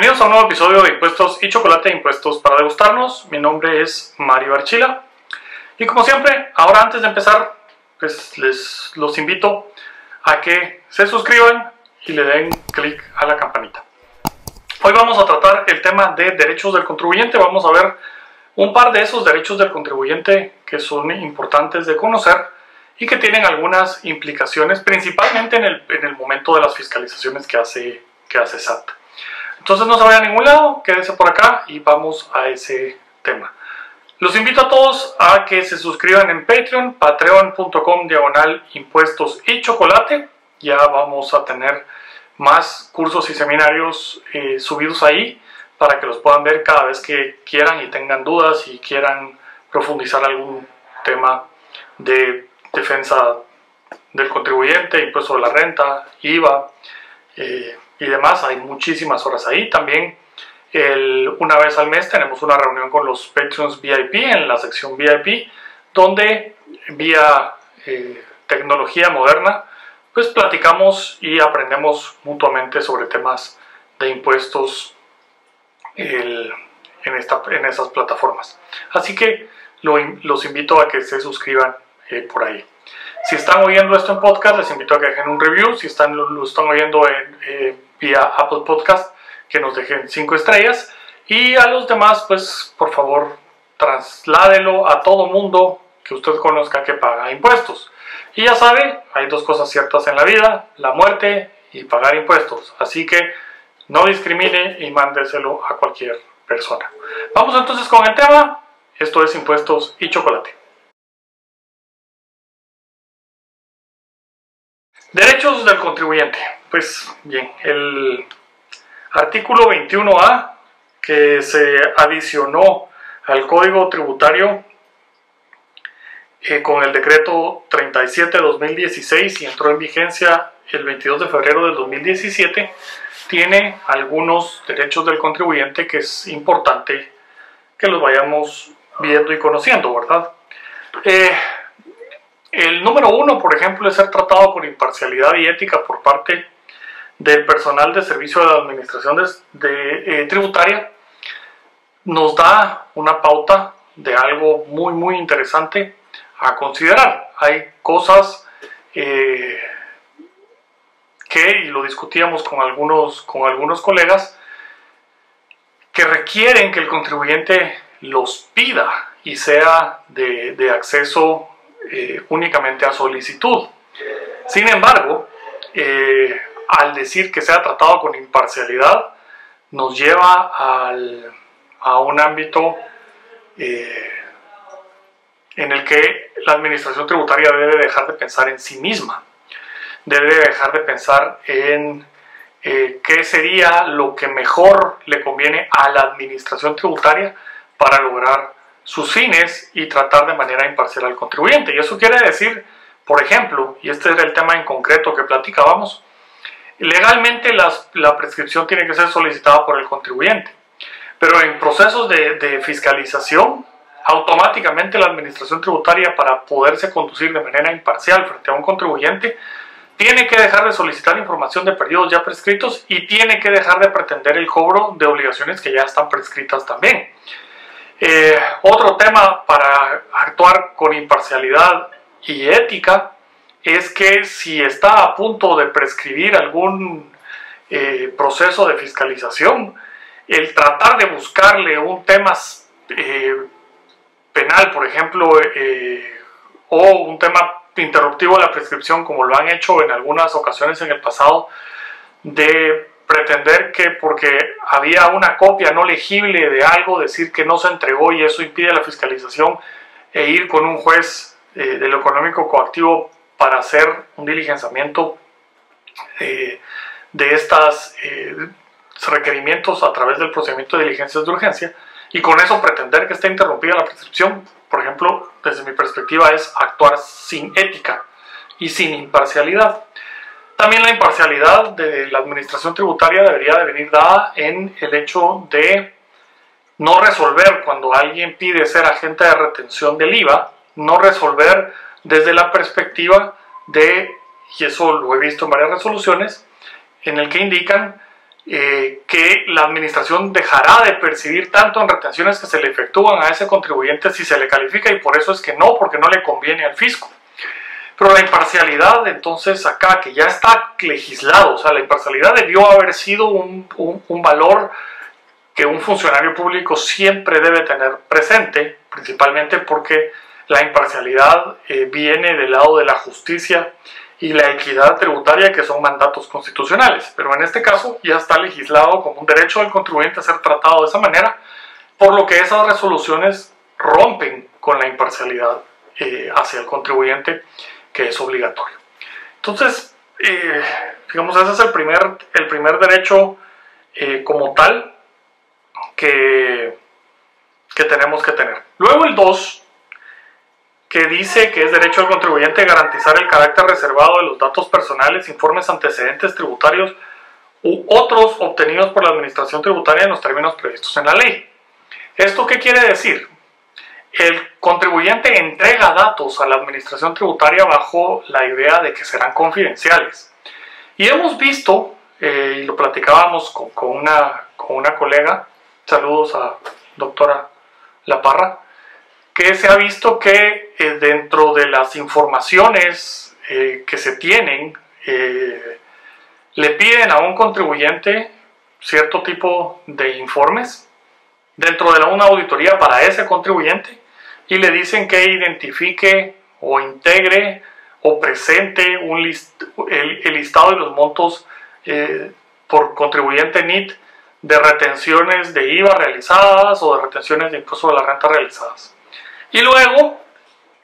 Bienvenidos a un nuevo episodio de Impuestos y Chocolate, Impuestos para Degustarnos. Mi nombre es Mario Archila y como siempre, ahora antes de empezar, pues los invito a que se suscriban y le den clic a la campanita. Hoy vamos a tratar el tema de derechos del contribuyente. Vamos a ver un par de esos derechos del contribuyente que son importantes de conocer y que tienen algunas implicaciones, principalmente en el momento de las fiscalizaciones que hace SAT. Entonces no se vaya a ningún lado, quédese por acá y vamos a ese tema. Los invito a todos a que se suscriban en Patreon, patreon.com/impuestos y chocolate. Ya vamos a tener más cursos y seminarios subidos ahí para que los puedan ver cada vez que quieran y tengan dudas y quieran profundizar algún tema de defensa del contribuyente, impuesto de la renta, IVA y demás. Hay muchísimas horas ahí. También una vez al mes tenemos una reunión con los Patreons VIP en la sección VIP, donde vía tecnología moderna pues platicamos y aprendemos mutuamente sobre temas de impuestos en esas plataformas. Así que los invito a que se suscriban por ahí. Si están oyendo esto en podcast, les invito a que dejen un review. Si lo están oyendo vía Apple Podcast, que nos dejen 5 estrellas. Y a los demás, pues por favor, trasládelo a todo mundo que usted conozca que paga impuestos. Y ya sabe, hay dos cosas ciertas en la vida: la muerte y pagar impuestos. Así que no discrimine y mándeselo a cualquier persona. Vamos entonces con el tema. Esto es Impuestos y Chocolate. Derechos del contribuyente. Pues bien, el artículo 21A que se adicionó al Código Tributario con el decreto 37/2016 y entró en vigencia el 22 de febrero del 2017, tiene algunos derechos del contribuyente que es importante que los vayamos viendo y conociendo, ¿verdad? El número 1, por ejemplo, es ser tratado con imparcialidad y ética por parte del personal de servicio de la administración tributaria. Nos da una pauta de algo muy muy interesante a considerar. Hay cosas que, y lo discutíamos con algunos colegas, que requieren que el contribuyente los pida y sea de acceso únicamente a solicitud. Sin embargo, al decir que sea tratado con imparcialidad, nos lleva a un ámbito en el que la administración tributaria debe dejar de pensar en sí misma, debe dejar de pensar en qué sería lo que mejor le conviene a la administración tributaria para lograr sus fines y tratar de manera imparcial al contribuyente. Y eso quiere decir, por ejemplo, y este era el tema en concreto que platicábamos, legalmente la prescripción tiene que ser solicitada por el contribuyente, pero en procesos de fiscalización, automáticamente la administración tributaria, para poderse conducir de manera imparcial frente a un contribuyente, tiene que dejar de solicitar información de periodos ya prescritos y tiene que dejar de pretender el cobro de obligaciones que ya están prescritas también. Otro tema para actuar con imparcialidad y ética es que si está a punto de prescribir algún proceso de fiscalización, el tratar de buscarle un tema penal, por ejemplo, o un tema interruptivo de la prescripción, como lo han hecho en algunas ocasiones en el pasado, de pretender que porque había una copia no legible de algo, decir que no se entregó y eso impide la fiscalización, e ir con un juez de lo económico coactivo para hacer un diligenciamiento de estos requerimientos a través del procedimiento de diligencias de urgencia, y con eso pretender que esté interrumpida la prescripción. Por ejemplo, desde mi perspectiva, es actuar sin ética y sin imparcialidad. También la imparcialidad de la administración tributaria debería de venir dada en el hecho de no resolver cuando alguien pide ser agente de retención del IVA, no resolver desde la perspectiva de, y eso lo he visto en varias resoluciones, en el que indican que la administración dejará de percibir tanto en retenciones que se le efectúan a ese contribuyente si se le califica, y por eso es que no, porque no le conviene al fisco. Pero la imparcialidad, entonces acá, que ya está legislado, o sea, la imparcialidad debió haber sido un valor que un funcionario público siempre debe tener presente, principalmente porque la imparcialidad viene del lado de la justicia y la equidad tributaria, que son mandatos constitucionales. Pero en este caso ya está legislado como un derecho del contribuyente a ser tratado de esa manera, por lo que esas resoluciones rompen con la imparcialidad hacia el contribuyente, que es obligatorio. Entonces, digamos, ese es el primer derecho como tal que tenemos que tener. Luego el 2, que dice que es derecho del contribuyente garantizar el carácter reservado de los datos personales, informes, antecedentes tributarios u otros obtenidos por la administración tributaria en los términos previstos en la ley. ¿Esto qué quiere decir? El contribuyente entrega datos a la administración tributaria bajo la idea de que serán confidenciales. Y hemos visto, y lo platicábamos con una colega, saludos a doctora La Parra, que se ha visto que dentro de las informaciones que se tienen, le piden a un contribuyente cierto tipo de informes dentro de una auditoría para ese contribuyente, y le dicen que identifique o integre o presente el listado de los montos por contribuyente NIT de retenciones de IVA realizadas o de retenciones de impuesto a la renta realizadas. Y luego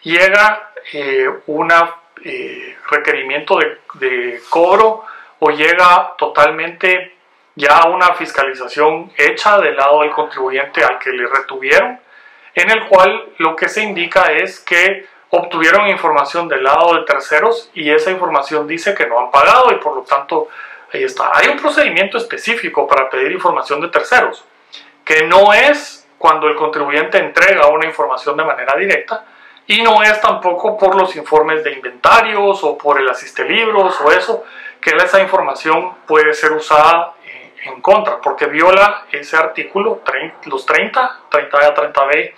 llega un requerimiento de cobro, o llega totalmente ya una fiscalización hecha del lado del contribuyente al que le retuvieron, en el cual lo que se indica es que obtuvieron información del lado de terceros y esa información dice que no han pagado, y por lo tanto ahí está. Hay un procedimiento específico para pedir información de terceros, que no es cuando el contribuyente entrega una información de manera directa, y no es tampoco por los informes de inventarios o por el asistelibros o eso, que esa información puede ser usada en contra, porque viola ese artículo, los 30A, 30B,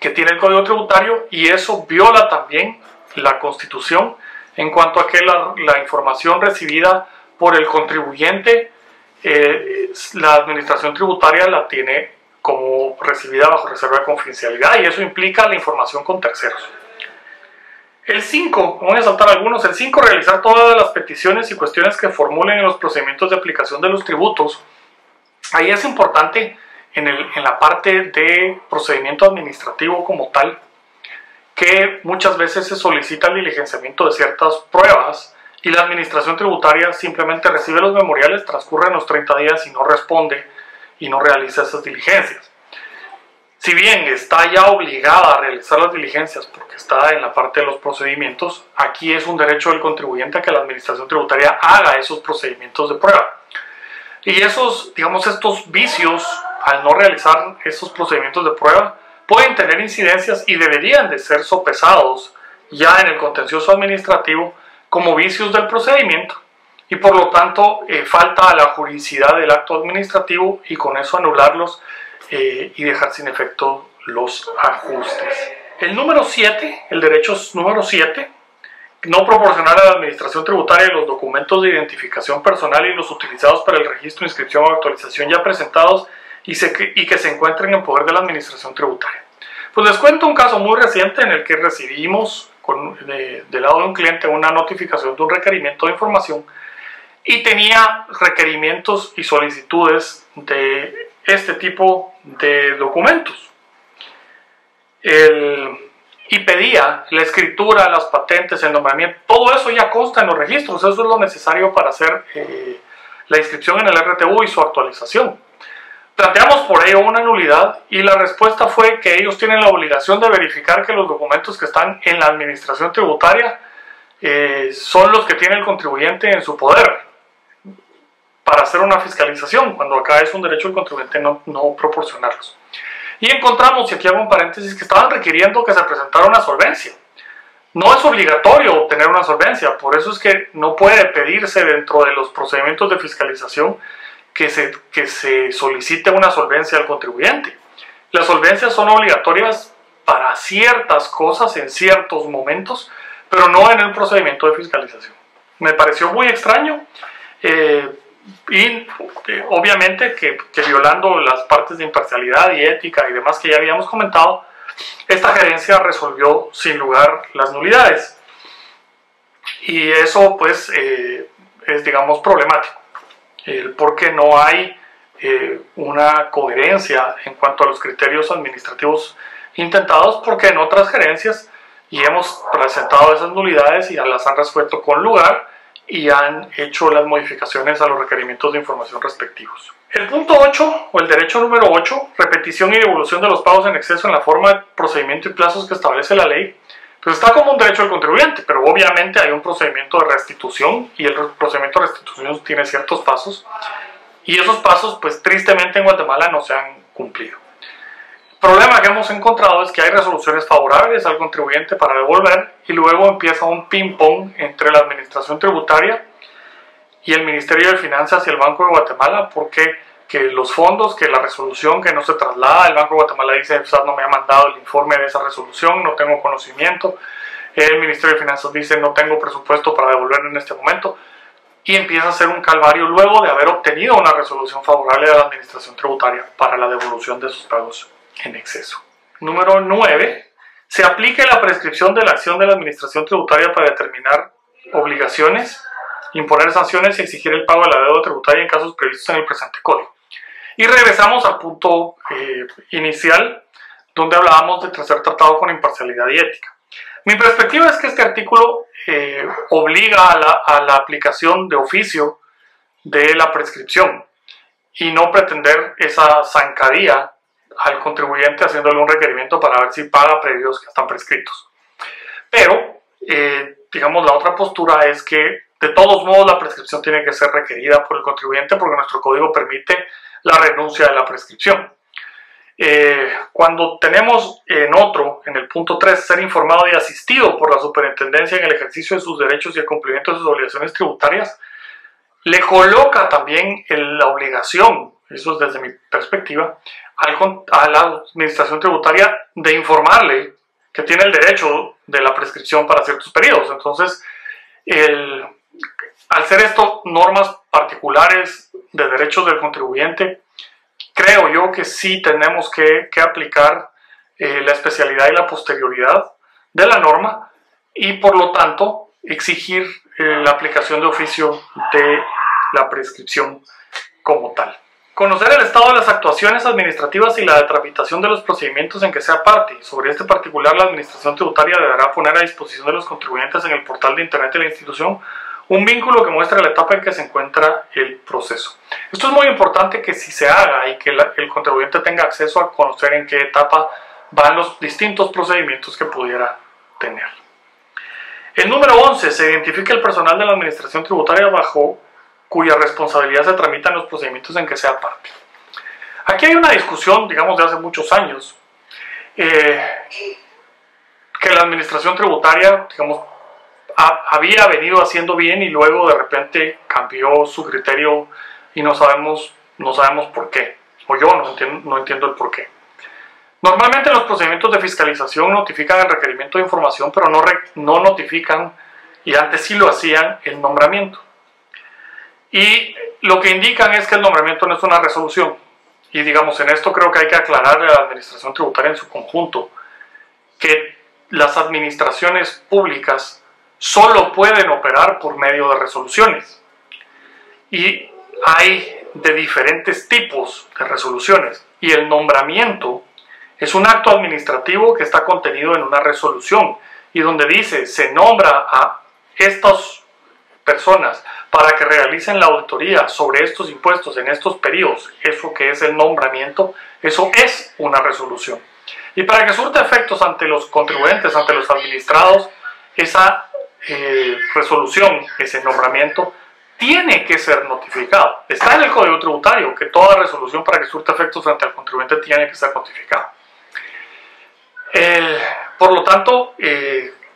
que tiene el Código Tributario, y eso viola también la Constitución en cuanto a que la información recibida por el contribuyente, la administración tributaria la tiene como recibida bajo reserva de confidencialidad, y eso implica la información con terceros. El 5, voy a saltar algunos. El 5, realizar todas las peticiones y cuestiones que formulen en los procedimientos de aplicación de los tributos. Ahí es importante en la parte de procedimiento administrativo como tal, que muchas veces se solicita el diligenciamiento de ciertas pruebas y la administración tributaria simplemente recibe los memoriales, transcurren los 30 días y no responde y no realiza esas diligencias. Si bien está ya obligada a realizar las diligencias porque está en la parte de los procedimientos, aquí es un derecho del contribuyente a que la administración tributaria haga esos procedimientos de prueba. Y estos vicios, al no realizar esos procedimientos de prueba, pueden tener incidencias y deberían de ser sopesados ya en el contencioso administrativo como vicios del procedimiento, y por lo tanto falta a la juridicidad del acto administrativo, y con eso anularlos y dejar sin efecto los ajustes. El número 7, el derecho número 7, no proporcionar a la administración tributaria los documentos de identificación personal y los utilizados para el registro, inscripción o actualización ya presentados y que se encuentren en poder de la administración tributaria. Pues les cuento un caso muy reciente en el que recibimos del lado de un cliente una notificación de un requerimiento de información, y tenía requerimientos y solicitudes de este tipo de documentos. Y pedía la escritura, las patentes, el nombramiento, todo eso ya consta en los registros, eso es lo necesario para hacer la inscripción en el RTU y su actualización. Planteamos por ello una nulidad, y la respuesta fue que ellos tienen la obligación de verificar que los documentos que están en la administración tributaria son los que tiene el contribuyente en su poder para hacer una fiscalización, cuando acá es un derecho del contribuyente no proporcionarlos. Y encontramos, y aquí hago un paréntesis, que estaban requiriendo que se presentara una solvencia, No es obligatorio obtener una solvencia, por eso es que no puede pedirse dentro de los procedimientos de fiscalización que se solicite una solvencia al contribuyente. Las solvencias son obligatorias para ciertas cosas en ciertos momentos, pero no en el procedimiento de fiscalización. Me pareció muy extraño y obviamente que violando las partes de imparcialidad y ética y demás que ya habíamos comentado, esta gerencia resolvió sin lugar las nulidades. Y eso pues es, digamos, problemático, porque no hay una coherencia en cuanto a los criterios administrativos intentados, porque en otras gerencias y hemos presentado esas nulidades y ya las han resuelto con lugar y han hecho las modificaciones a los requerimientos de información respectivos. El punto 8, o el derecho número 8, repetición y devolución de los pagos en exceso en la forma, procedimiento y plazos que establece la ley, pues está como un derecho del contribuyente, pero obviamente hay un procedimiento de restitución y el procedimiento de restitución tiene ciertos pasos y esos pasos pues tristemente en Guatemala no se han cumplido. El problema que hemos encontrado es que hay resoluciones favorables al contribuyente para devolver y luego empieza un ping-pong entre la administración tributaria y el Ministerio de Finanzas y el Banco de Guatemala, porque que los fondos, que la resolución que no se traslada, el Banco de Guatemala dice, el SAT no me ha mandado el informe de esa resolución, no tengo conocimiento, el Ministerio de Finanzas dice, no tengo presupuesto para devolver en este momento, y empieza a ser un calvario luego de haber obtenido una resolución favorable de la administración tributaria para la devolución de sus pagos en exceso. Número 9. Se aplique la prescripción de la acción de la administración tributaria para determinar obligaciones, imponer sanciones y exigir el pago de la deuda tributaria en casos previstos en el presente código. Y regresamos al punto inicial, donde hablábamos de ser tratado con imparcialidad y ética. Mi perspectiva es que este artículo obliga a la aplicación de oficio de la prescripción y no pretender esa zancadilla al contribuyente haciéndole un requerimiento para ver si paga previos que están prescritos. Pero, digamos, la otra postura es que de todos modos la prescripción tiene que ser requerida por el contribuyente porque nuestro código permite la renuncia de la prescripción. Cuando tenemos en el punto 3, ser informado y asistido por la superintendencia en el ejercicio de sus derechos y el cumplimiento de sus obligaciones tributarias, le coloca también la obligación, eso es desde mi perspectiva, a la administración tributaria de informarle que tiene el derecho de la prescripción para ciertos periodos. Entonces, al ser esto normas particulares de derechos del contribuyente, creo yo que sí tenemos que aplicar la especialidad y la posterioridad de la norma y por lo tanto exigir la aplicación de oficio de la prescripción como tal. Conocer el estado de las actuaciones administrativas y la de tramitación de los procedimientos en que sea parte. Sobre este particular, la administración tributaria deberá poner a disposición de los contribuyentes en el portal de internet de la institución un vínculo que muestre la etapa en que se encuentra el proceso. Esto es muy importante que si se haga y que el contribuyente tenga acceso a conocer en qué etapa van los distintos procedimientos que pudiera tener. El número 11. Se identifica el personal de la administración tributaria bajo cuya responsabilidad se tramitan los procedimientos en que sea parte. Aquí hay una discusión, digamos, de hace muchos años, que la administración tributaria, digamos, había venido haciendo bien y luego de repente cambió su criterio y no sabemos por qué, o yo no entiendo el por qué. Normalmente los procedimientos de fiscalización notifican el requerimiento de información, pero no notifican, y antes sí lo hacían, el nombramiento. Y lo que indican es que el nombramiento no es una resolución. Y digamos, en esto creo que hay que aclarar a la administración tributaria en su conjunto que las administraciones públicas solo pueden operar por medio de resoluciones. Y hay de diferentes tipos de resoluciones. Y el nombramiento es un acto administrativo que está contenido en una resolución y donde dice se nombra a estas personas para que realicen la auditoría sobre estos impuestos en estos periodos. Eso que es el nombramiento, eso es una resolución. Y para que surta efectos ante los contribuyentes, ante los administrados, esa resolución, ese nombramiento, tiene que ser notificado. Está en el Código Tributario que toda resolución para que surta efectos frente al contribuyente tiene que ser notificada. Por lo tanto,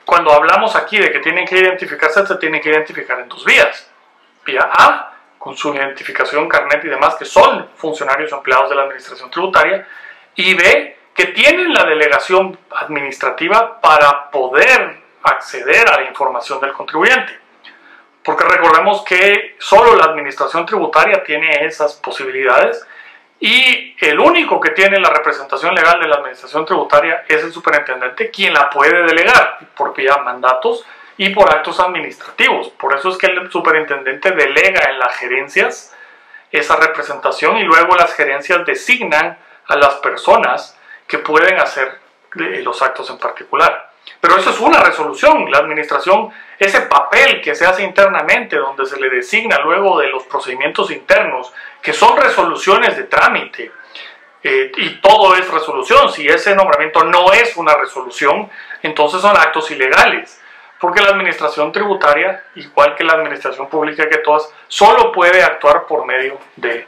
cuando hablamos aquí de que tienen que identificarse, se tienen que identificar en dos vías. Vía A, con su identificación, carnet y demás, que son funcionarios o empleados de la administración tributaria, y B, que tienen la delegación administrativa para poder acceder a la información del contribuyente. Porque recordemos que solo la administración tributaria tiene esas posibilidades y el único que tiene la representación legal de la administración tributaria es el superintendente, quien la puede delegar por vía mandatos y por actos administrativos. Por eso es que el superintendente delega en las gerencias esa representación y luego las gerencias designan a las personas que pueden hacer los actos en particular. Pero eso es una resolución. La administración, ese papel que se hace internamente, donde se le designa luego de los procedimientos internos, que son resoluciones de trámite, y todo es resolución. Si ese nombramiento no es una resolución, entonces son actos ilegales. Porque la administración tributaria, igual que la administración pública que todas, solo puede actuar por medio de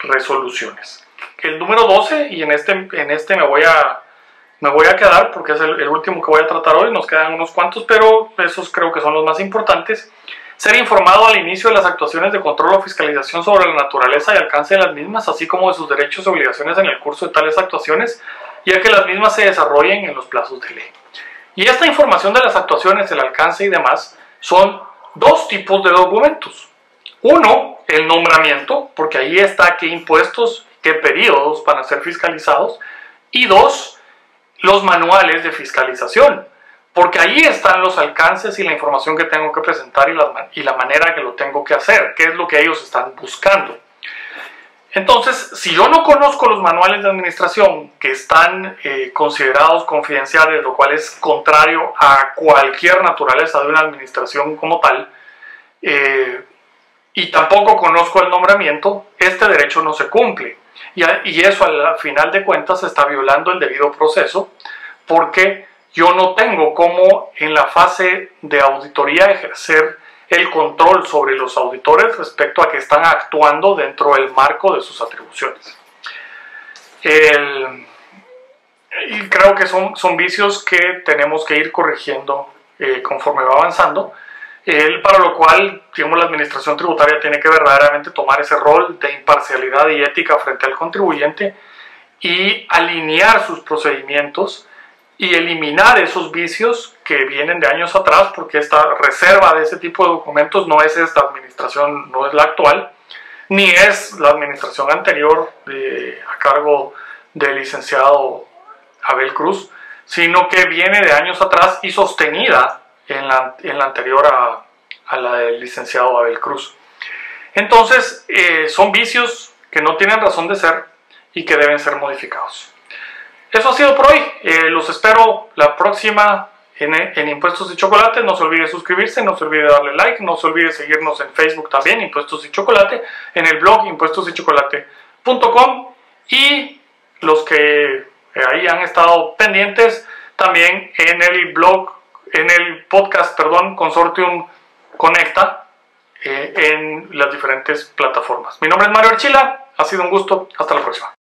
resoluciones. El número 12, y en este me voy a quedar porque es el último que voy a tratar hoy, nos quedan unos cuantos, pero esos creo que son los más importantes. Ser informado al inicio de las actuaciones de control o fiscalización sobre la naturaleza y alcance de las mismas, así como de sus derechos y obligaciones en el curso de tales actuaciones, ya que las mismas se desarrollen en los plazos de ley. Y esta información de las actuaciones, el alcance y demás, son dos tipos de documentos. Uno, el nombramiento, porque ahí está qué impuestos, qué periodos van a ser fiscalizados. Y dos, los manuales de fiscalización, porque ahí están los alcances y la información que tengo que presentar y la manera que lo tengo que hacer, qué es lo que ellos están buscando. Entonces, si yo no conozco los manuales de administración que están considerados confidenciales, lo cual es contrario a cualquier naturaleza de una administración como tal, y tampoco conozco el nombramiento, este derecho no se cumple. Y eso al final de cuentas está violando el debido proceso, porque yo no tengo cómo en la fase de auditoría ejercer el control sobre los auditores respecto a que están actuando dentro del marco de sus atribuciones. Y creo que son vicios que tenemos que ir corrigiendo conforme va avanzando, para lo cual, digamos, la administración tributaria tiene que verdaderamente tomar ese rol de imparcialidad y ética frente al contribuyente y alinear sus procedimientos y eliminar esos vicios que vienen de años atrás, porque esta reserva de ese tipo de documentos no es esta administración, no es la actual, ni es la administración anterior a cargo del licenciado Abel Cruz, sino que viene de años atrás y sostenida en la anterior a la del licenciado Abel Cruz. Entonces, son vicios que no tienen razón de ser y que deben ser modificados. Eso ha sido por hoy. Los espero la próxima en Impuestos y Chocolate. No se olvide suscribirse, no se olvide darle like, no se olvide seguirnos en Facebook también, Impuestos y Chocolate, en el blog impuestosychocolate.com, y los que ahí han estado pendientes también en el podcast, Consortium Conecta, en las diferentes plataformas. Mi nombre es Mario Archila, ha sido un gusto, hasta la próxima.